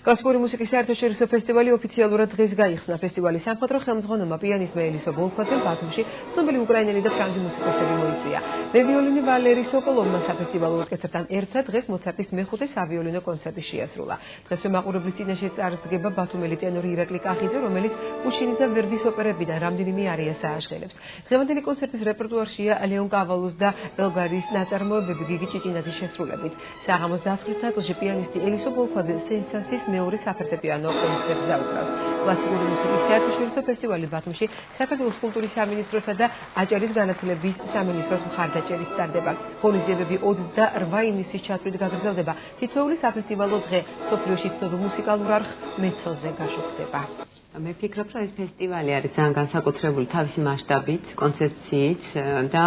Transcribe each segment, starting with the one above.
კლასიკური მუსიკის საერთაშორისო ფესტივალი ოფიციალურად დღეს გაიხსნა. ფესტივალის სამხატვრო ხელმძღვანელმა პიანისტმა ელისო ბოლქვაძემ ბათუმში ცნობილი უკრაინელი და ფრანგი მუსიკოსები მოიწვია. მევიოლინე ვალერი სოკოლოვმა საფესტივალო ორკესტრთან ერთად დღეს მოცარტის მეხუთე სავიოლინო კონცერტი შეასრულა. დღესვე მაყურებლის წინაშე წარდგება ბათუმელი ტენორი ირაკლი კახიძე, რომელიც პუშინის და ვერდის ოპერებიდან რამდენიმე არიას ააშღერებს. დღევანდელი კონცერტის რეპერტუარშია ლეონ კავალუს და ელგარის ნაწარმოებები გიგი ჭიჭინაძის შესრულებით. საღამოს დასრულებით ნაწილში პიანისტი ელისო ბოლქვაძე სენსაციის მეორე საფორტეპიანო კონცერტს დაუკრავს. კლასიკური მუსიკის საერთაშორისო ფესტივალი ბათუმში საქართველოს კულტურის სამინისტროსა და აჭარის განათლების სამინისტროს მხარდაჭერით ტარდება. ღონისძიებები 28 ივნისის ჩათვლით გაგრძელდება. თითოეული საფესტივალო დღე მსოფლიოში ცნობილ მუსიკალურ არხ მეცოზე გაშუქდება. მე ვფიქრობ, რომ ეს ფესტივალი არის ძალიან განსაკუთრებული თავისი მასშტაბით, კონცეფციით და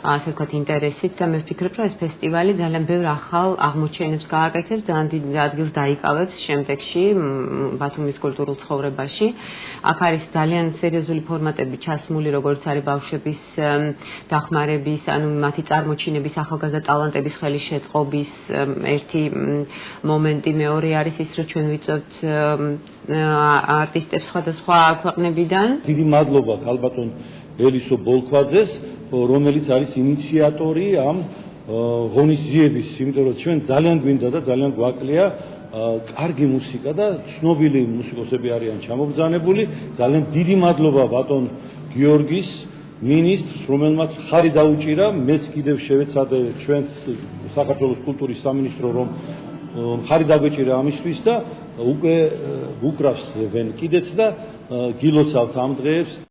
ასე ვთქვათ, ინტერესით და მე ვფიქრობ, რომ ეს ფესტივალი ძალიან ბევრ ახალ აღმოჩენებს გააკეთებს, ძალიან დიდ ადგილს დაიკავებს შემდეგში ბათუმის კულტურულ ცხოვრებაში. აქ არის ძალიან სერიოზული ფორმატები ჩასმული, როგორც არის ბავშვების დახმარების, ანუ მათი წარმოჩინების, ახალგაზრდა ტალანტების ხელის შეწყობის ერთი მომენტი, მეორე არის ის, რომ ჩვენ ვიწვევთ არტისტებს სხვადასხვა ქვეყნებიდან. დიდი მადლობა ქალბატონ ელისო ბოლქვაძეს, რომელიც არის ინიციატორი ამ ღონისძიების, იმიტომ რომ ჩვენ ძალიან გვინდა და ძალიან გვაკლია კარგი მუსიკა და ცნობილი მუსიკოსები არიან ჩამობრძანებული. ძალიან დიდი მადლობა ბატონ გიორგის მინისტრს, რომელმაც ხარი დაუჭირა, მეც კიდევ შევეცადე ჩვენს საქართველოს კულტურის სამინისტრო, რომ ხარი დაგვეჭირა ამისთვის და უკვე უკრავს ვენ კიდეც და გილოცავთ ამ დღეებს.